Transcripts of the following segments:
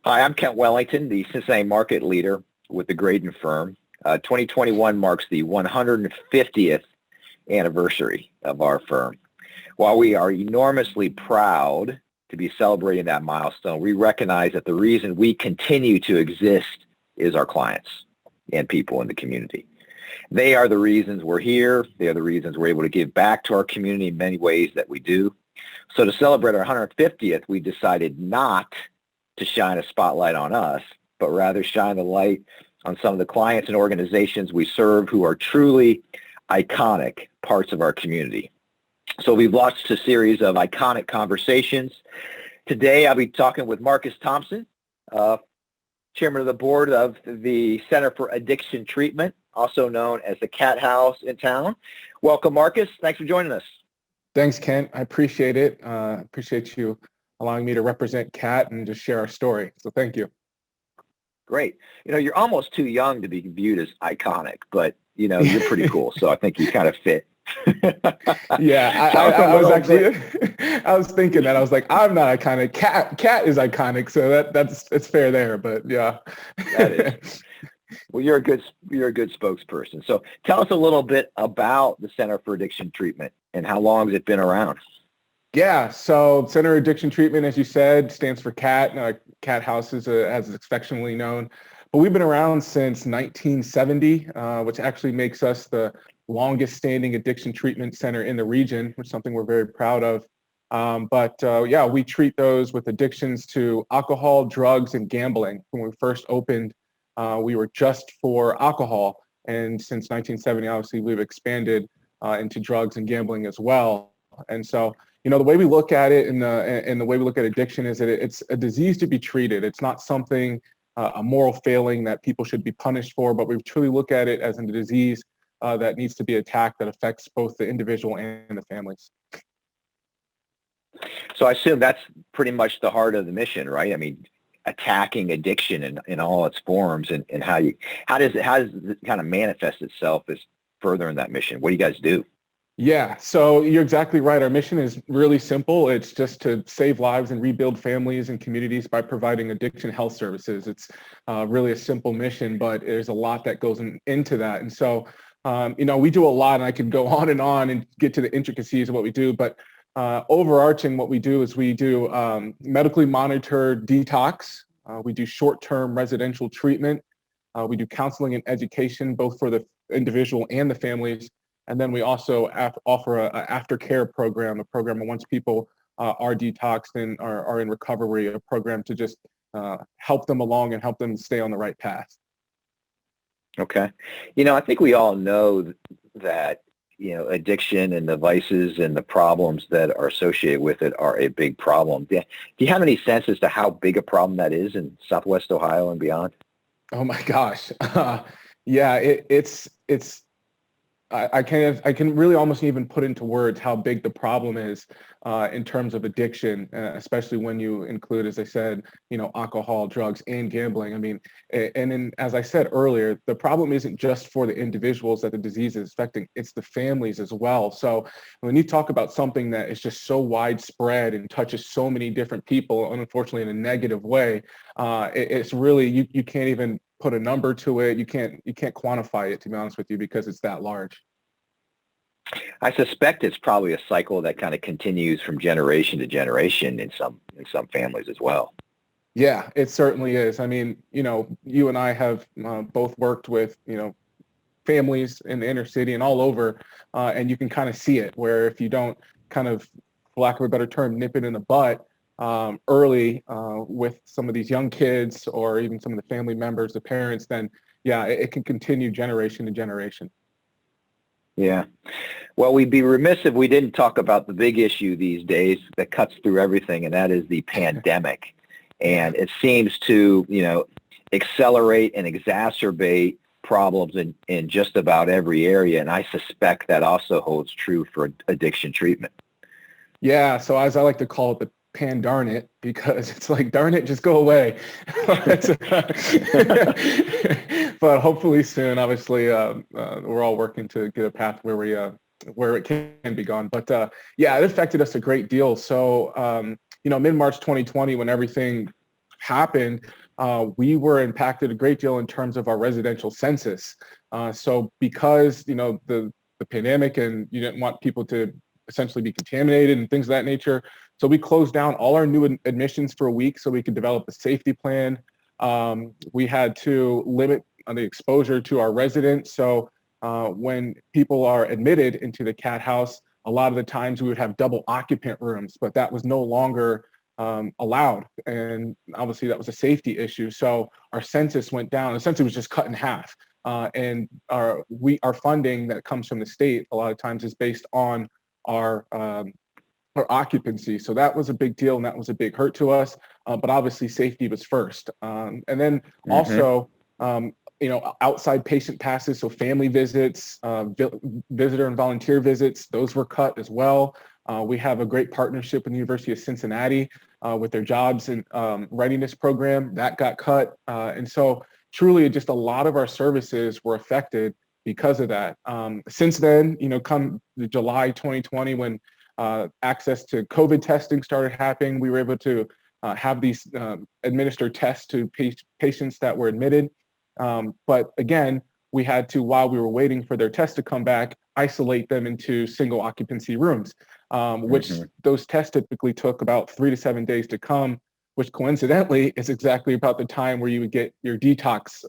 Hi, I'm Kent Wellington, the Cincinnati market leader with the Graydon firm. 2021 marks the 150th anniversary of our firm. While we are enormously proud to be celebrating that milestone, we recognize that the reason we continue to exist is our clients and people in the community. They are the reasons we're here. They are the reasons we're able to give back to our community in many ways that we do. So to celebrate our 150th, we decided not to shine a spotlight on us, but rather shine the light on some of the clients and organizations we serve who are truly iconic parts of our community. So we've launched a series of iconic conversations. Today, I'll be talking with Marcus Thompson, chairman of the board of the Center for Addiction Treatment, also known as the Cat House in town. Welcome, Marcus. Thanks for joining us. Thanks, Kent. I appreciate it. Appreciate you allowing me to represent CAT and just share our story. So thank you. Great. You're almost too young to be viewed as iconic, but, you're pretty cool. So I think you kind of fit. Yeah, I was thinking that. I was like, I'm not iconic. Cat is iconic. So it's fair there. But yeah. That is. Well, you're a good spokesperson. So tell us a little bit about the Center for Addiction Treatment and how long has it been around? Yeah, so Center for Addiction Treatment, as you said, stands for CAT. CAT House as it's affectionately known. But we've been around since 1970, which actually makes us the longest standing addiction treatment center in the region, which is something we're very proud of. We treat those with addictions to alcohol, drugs, and gambling. When we first opened, we were just for alcohol. And since 1970, obviously, we've expanded into drugs and gambling as well. And so, the way we look at it and the way we look at addiction is that it's a disease to be treated. It's not something, a moral failing that people should be punished for, but we truly look at it as a disease that needs to be attacked that affects both the individual and the families. So I assume that's pretty much the heart of the mission, right? I mean, attacking addiction in all its forms and how does it kind of manifest itself as further in that mission? What do you guys do? Yeah, so you're exactly right. Our mission is really simple. It's just to save lives and rebuild families and communities by providing addiction health services. It's really a simple mission, but there's a lot that goes into that. And so, we do a lot, and I could go on and get to the intricacies of what we do, but overarching what we do is we do medically monitored detox. We do short-term residential treatment. We do counseling and education, both for the individual and the families. And then we also offer an aftercare program, a program once people are detoxed and are in recovery, a program to just help them along and help them stay on the right path. Okay. I think we all know that, addiction and the vices and the problems that are associated with it are a big problem. Do you have any sense as to how big a problem that is in Southwest Ohio and beyond? Oh my gosh. Yeah, it's I can really almost even put into words how big the problem is in terms of addiction, especially when you include, as I said, alcohol, drugs, and gambling. I mean, as I said earlier, the problem isn't just for the individuals that the disease is affecting, it's the families as well. So when you talk about something that is just so widespread and touches so many different people, unfortunately in a negative way, it's really, you can't even put a number to it. You can't quantify it, to be honest with you, because it's that large. I suspect it's probably a cycle that kind of continues from generation to generation in some families as well. Yeah, it certainly is. I mean, you and I have both worked with, families in the inner city and all over, and you can kind of see it, where if you don't kind of, for lack of a better term, nip it in the butt early with some of these young kids or even some of the family members, the parents, then yeah, it can continue generation to generation. Yeah. Well, we'd be remiss if we didn't talk about the big issue these days that cuts through everything, and that is the pandemic. And it seems to, accelerate and exacerbate problems in just about every area. And I suspect that also holds true for addiction treatment. Yeah. So as I like to call it, the darn it, because it's like, darn it, just go away. But hopefully soon, obviously, we're all working to get a path where it can be gone. But it affected us a great deal. So, mid-March 2020, when everything happened, we were impacted a great deal in terms of our residential census. So because, the pandemic, and you didn't want people to essentially be contaminated and things of that nature. So we closed down all our new admissions for a week so we could develop a safety plan. We had to limit the exposure to our residents. So when people are admitted into the cat house, a lot of the times we would have double occupant rooms, but that was no longer allowed. And obviously that was a safety issue. So our census went down. Essentially, it was just cut in half. And our funding that comes from the state a lot of times is based on our occupancy. So that was a big deal, and that was a big hurt to us. But obviously, safety was first. And then also, outside patient passes, so family visits, visitor and volunteer visits, those were cut as well. We have a great partnership with the University of Cincinnati with their jobs and readiness program that got cut. And so truly just a lot of our services were affected because of that. Since then, come July 2020, when access to COVID testing started happening, we were able to have these administered tests to patients that were admitted. But again, we had to, while we were waiting for their test to come back, isolate them into single occupancy rooms, which those tests typically took about 3 to 7 days to come, which coincidentally is exactly about the time where you would get your detox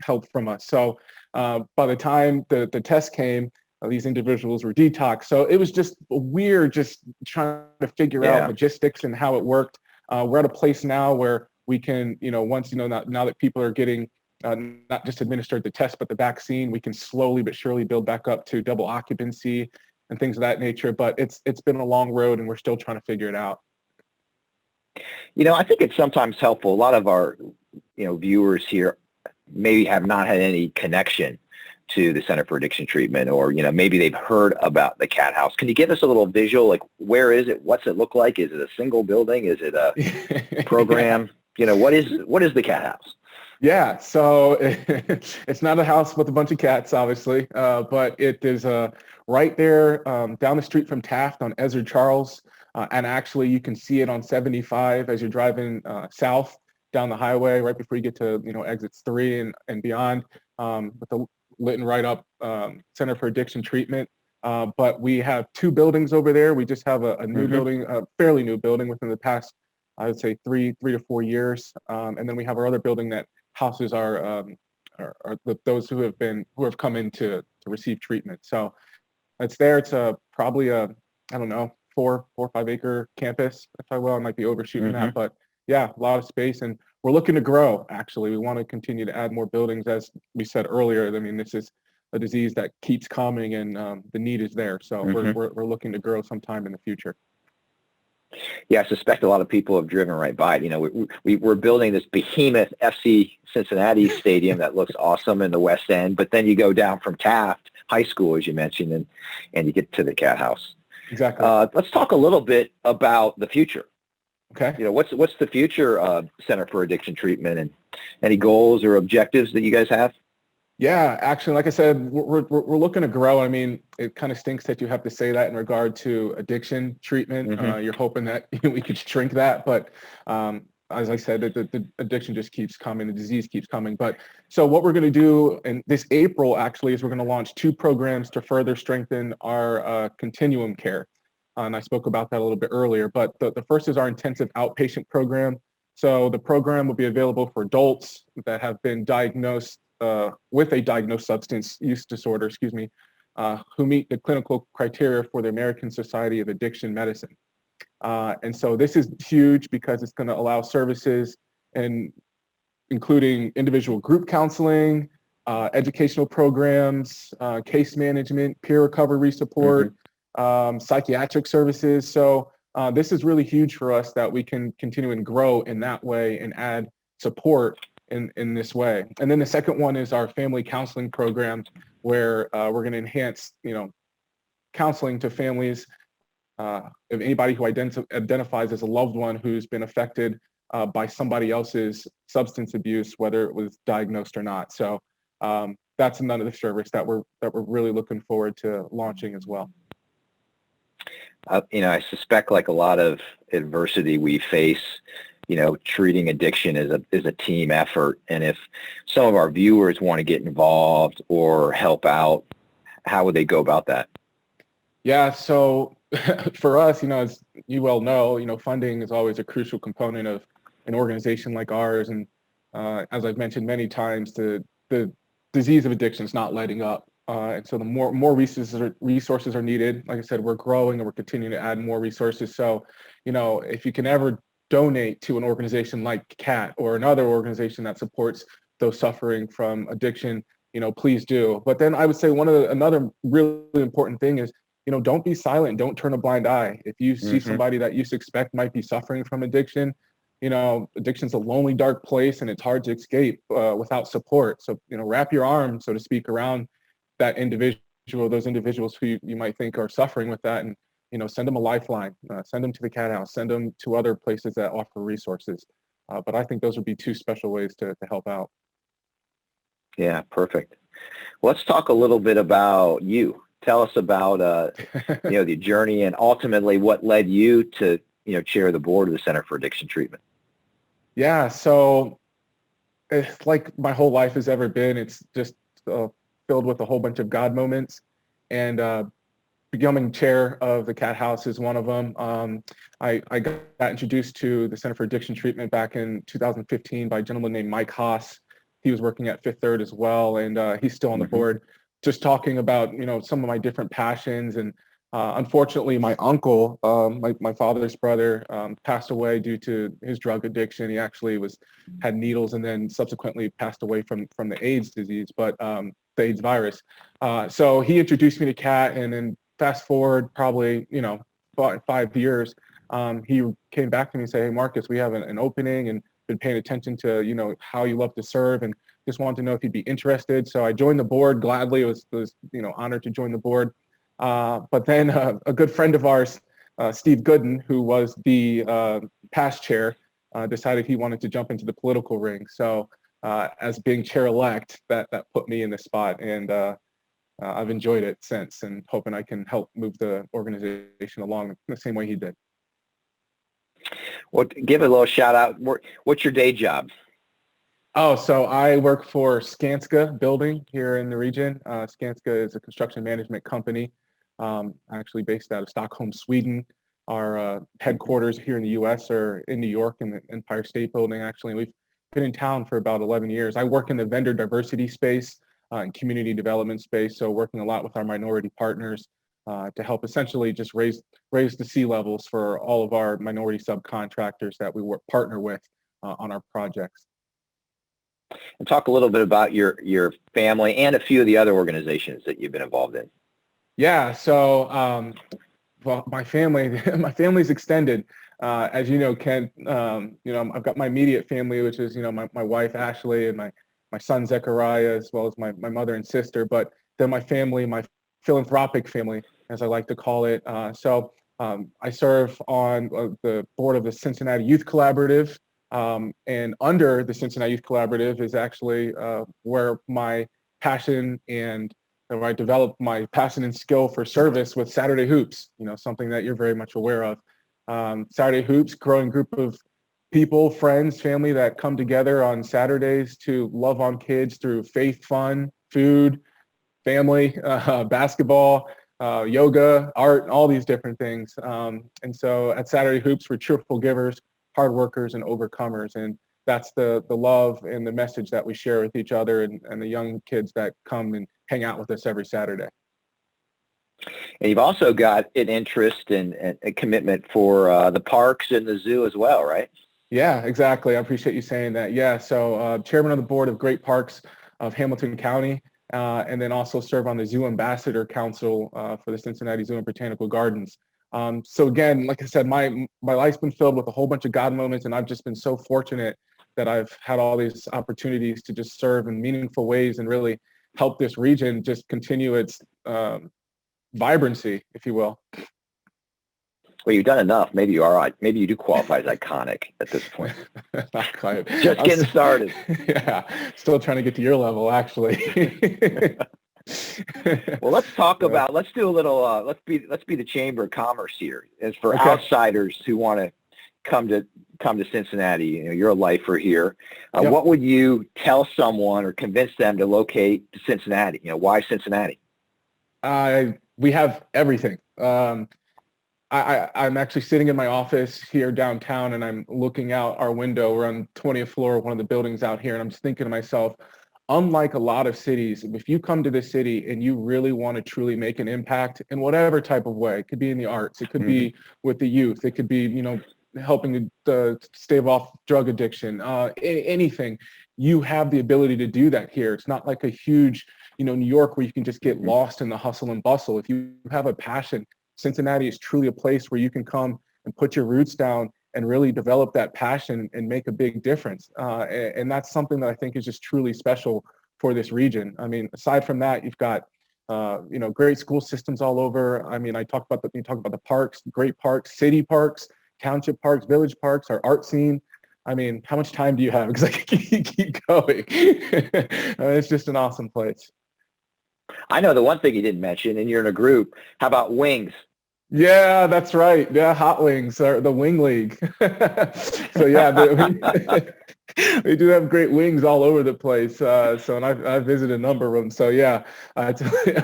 help from us. So by the time the test came, these individuals were detoxed. So it was just weird, just trying to figure out logistics and how it worked. We're at a place now where we can, once, now that people are getting not just administered the test, but the vaccine, we can slowly but surely build back up to double occupancy and things of that nature. But it's been a long road, and we're still trying to figure it out. I think it's sometimes helpful. A lot of our, viewers here maybe have not had any connection to the Center for Addiction Treatment, or, maybe they've heard about the Cat House. Can you give us a little visual, like where is it? What's it look like? Is it a single building? Is it a program? What is the Cat House? Yeah, so it's not a house with a bunch of cats, obviously, but it is right there down the street from Taft on Ezra Charles. And actually, you can see it on 75 as you're driving south down the highway right before you get to, exits 3 and beyond, with the lit and right up Center for Addiction Treatment. But we have 2 buildings over there. We just have a new building, a fairly new building within the past, I would say 3 to 4 years. And then we have our other building that houses are those who have come in to receive treatment. So it's there. It's probably a, I don't know, 4 or 5 acre campus, if I will. I might be overshooting that, but yeah, a lot of space, and we're looking to grow. Actually, we want to continue to add more buildings, as we said earlier. I mean, this is a disease that keeps coming, and the need is there. So we're looking to grow sometime in the future. Yeah, I suspect a lot of people have driven right by it. We're building this behemoth FC Cincinnati stadium that looks awesome in the West End, but then you go down from Taft High School, as you mentioned, and you get to the Cat House. Exactly. Let's talk a little bit about the future. Okay. What's the future Center for Addiction Treatment, and any goals or objectives that you guys have? Yeah, actually, like I said, we're looking to grow. I mean, it kind of stinks that you have to say that in regard to addiction treatment. You're hoping that we could shrink that, but as I said, the addiction just keeps coming, the disease keeps coming. But so what we're going to do in this April, actually, is we're going to launch 2 programs to further strengthen our continuum care. And I spoke about that a little bit earlier, but the first is our intensive outpatient program. So the program will be available for adults that have been diagnosed with a diagnosed substance use disorder, who meet the clinical criteria for the American Society of Addiction Medicine. And so this is huge because it's going to allow services and including individual group counseling, educational programs, case management, peer recovery support, psychiatric services. So this is really huge for us that we can continue and grow in that way and add support in this way. And then the second one is our family counseling program, where we're going to enhance, counseling to families of anybody who identifies as a loved one who's been affected by somebody else's substance abuse, whether it was diagnosed or not. So that's another service that we're really looking forward to launching as well. I suspect, like a lot of adversity we face, treating addiction is a team effort. And if some of our viewers want to get involved or help out, how would they go about that? Yeah, so for us, as you well know, funding is always a crucial component of an organization like ours. And as I've mentioned many times, the disease of addiction is not letting up. And so the more resources are needed. Like I said, we're growing and we're continuing to add more resources. So, if you can ever donate to an organization like CAT or another organization that supports those suffering from addiction, please do. But then I would say another really important thing is, don't be silent. Don't turn a blind eye. If you see somebody that you suspect might be suffering from addiction, addiction's a lonely, dark place, and it's hard to escape without support. So, wrap your arms, so to speak, around that individual, those individuals who you might think are suffering with that, and send them a lifeline, send them to the CAT House, send them to other places that offer resources. But I think those would be two special ways to help out. Yeah, perfect. Let's talk a little bit about you. Tell us about the journey and ultimately what led you to chair the board of the Center for Addiction Treatment. Yeah, so it's like my whole life has ever been. It's just filled with a whole bunch of God moments, and becoming chair of the CAT House is one of them. I got introduced to the Center for Addiction Treatment back in 2015 by a gentleman named Mike Haas. He was working at Fifth Third as well, and he's still on the board. Just talking about some of my different passions, and unfortunately, my uncle, my father's brother, passed away due to his drug addiction. He actually had needles, and then subsequently passed away from the AIDS disease, but the AIDS virus. So he introduced me to CAT, and then fast forward probably 5 years, he came back to me and said, "Hey, Marcus, we have an opening, and been paying attention to how you love to serve, and just wanted to know if you'd be interested." So I joined the board gladly. It was honored to join the board. But then a good friend of ours, Steve Gooden, who was the past chair, decided he wanted to jump into the political ring. So as being chair-elect, that put me in the spot, and I've enjoyed it since, and hoping I can help move the organization along the same way he did. Well, give a little shout out. What's your day job? Oh, so I work for Skanska Building here in the region. Skanska is a construction management company, actually based out of Stockholm, Sweden. Our headquarters here in the U.S. are in New York in the Empire State Building, actually. We've been in town for about 11 years. I work in the vendor diversity space and community development space, so working a lot with our minority partners to help essentially just raise the C-levels for all of our minority subcontractors that we partner with on our projects. And talk a little bit about your family and a few of the other organizations that you've been involved in. Yeah, so well, my family's extended. As you know, Kent, I've got my immediate family, which is my wife Ashley and my son Zechariah, as well as my mother and sister. But then my family, my philanthropic family, as I like to call it. So I serve on the board of the Cincinnati Youth Collaborative. And under the Cincinnati Youth Collaborative is actually where my passion and where I developed my passion and skill for service with Saturday Hoops, something that you're very much aware of. Saturday Hoops, growing group of people, friends, family that come together on Saturdays to love on kids through faith, fun, food, family, basketball, yoga, art, all these different things. And so at Saturday Hoops, we're cheerful givers, hard workers, and overcomers. And that's the love and the message that we share with each other and the young kids that come and hang out with us every Saturday. And you've also got an interest and a commitment for the parks and the zoo as well, right? Yeah, exactly. I appreciate you saying that. Yeah, so chairman of the board of Great Parks of Hamilton County, and then also serve on the Zoo Ambassador Council for the Cincinnati Zoo and Botanical Gardens. So again, like I said, my life's been filled with a whole bunch of God moments, and I've just been so fortunate that I've had all these opportunities to just serve in meaningful ways and really help this region just continue its vibrancy, if you will. Well, you've done enough. Maybe you are. Maybe you do qualify as iconic at this point. Not quite. Just getting started. Yeah, still trying to get to your level, actually. Well, let's talk about. Let's do a little. Let's be the Chamber of Commerce here. As for outsiders who want to come to Cincinnati, you're a lifer here. Yep. What would you tell someone or convince them to locate to Cincinnati? Why Cincinnati? We have everything. I'm actually sitting in my office here downtown, and I'm looking out our window. We're on 20th floor of one of the buildings out here, and I'm just thinking to myself, unlike a lot of cities, if you come to this city and you really want to truly make an impact in whatever type of way, it could be in the arts, it could be with the youth, it could be, helping to stave off drug addiction, anything, you have the ability to do that here. It's not like a huge, New York where you can just get lost in the hustle and bustle. If you have a passion, Cincinnati is truly a place where you can come and put your roots down and really develop that passion and make a big difference. And that's something that I think is just truly special for this region. I mean, aside from that, you've got, great school systems all over. I mean, you talk about the parks, great parks, city parks, township parks, village parks, our art scene. I mean, how much time do you have? Because I can keep going. It's just an awesome place. I know the one thing you didn't mention, and you're in a group. How about wings? Yeah, that's right. Yeah, Hot Wings, or the Wing League. So yeah, we do have great wings all over the place. And I've visited a number of them. So yeah,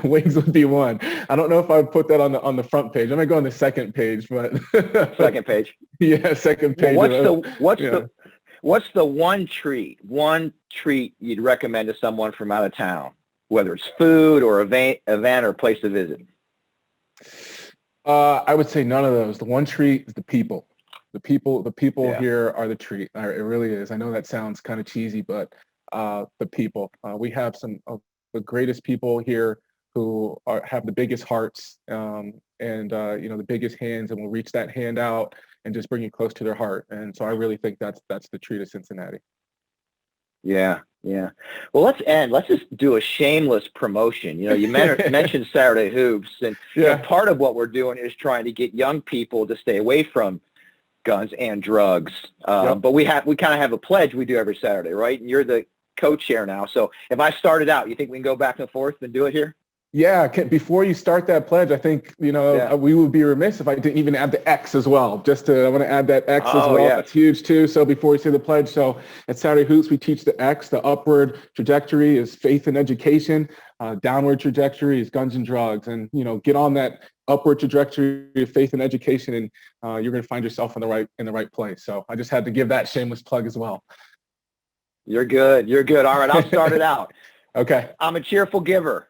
wings would be one. I don't know if I would put that on the front page. I might go on the second page, but second page. Yeah, second page. Well, what's the one treat you'd recommend to someone from out of town, whether it's food or event or place to visit? I would say none of those. The one treat is the people. The people here are the treat. It really is. I know that sounds kind of cheesy, but the people. We have some of the greatest people here who have the biggest hearts and the biggest hands, and will reach that hand out and just bring you close to their heart. And so I really think that's the treat of Cincinnati. Yeah. Well, let's just do a shameless promotion. You mentioned Saturday Hoops, and part of what we're doing is trying to get young people to stay away from guns and drugs. But we kind of have a pledge we do every Saturday, right? And you're the co-chair now. So if I started out, you think we can go back and forth and do it here? Yeah, before you start that pledge, I think, we would be remiss if I didn't even add the X as well. I want to add that X as well. Yeah. That's huge too. So before we say the pledge, so at Saturday Hoops, we teach the X. The upward trajectory is faith and education. Downward trajectory is guns and drugs. And, get on that upward trajectory of faith and education, and you're going to find yourself in the right place. So I just had to give that shameless plug as well. You're good. All right, I'll start it out. Okay. I'm a cheerful giver.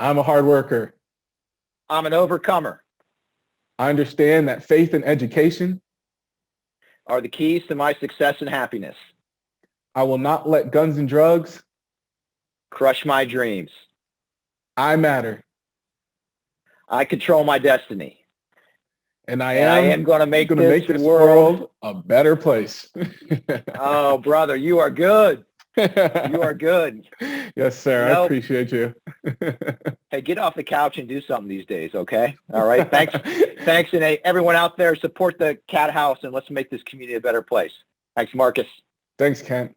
I'm a hard worker. I'm an overcomer. I understand that faith and education are the keys to my success and happiness. I will not let guns and drugs crush my dreams. I matter. I control my destiny. And I am going to make this world a better place. Oh, brother, you are good. You are good. Yes, sir. I appreciate you. Hey, get off the couch and do something these days, okay? All right. Thanks, and everyone out there, support the Cat House, and let's make this community a better place. Thanks, Marcus. Thanks, Kent.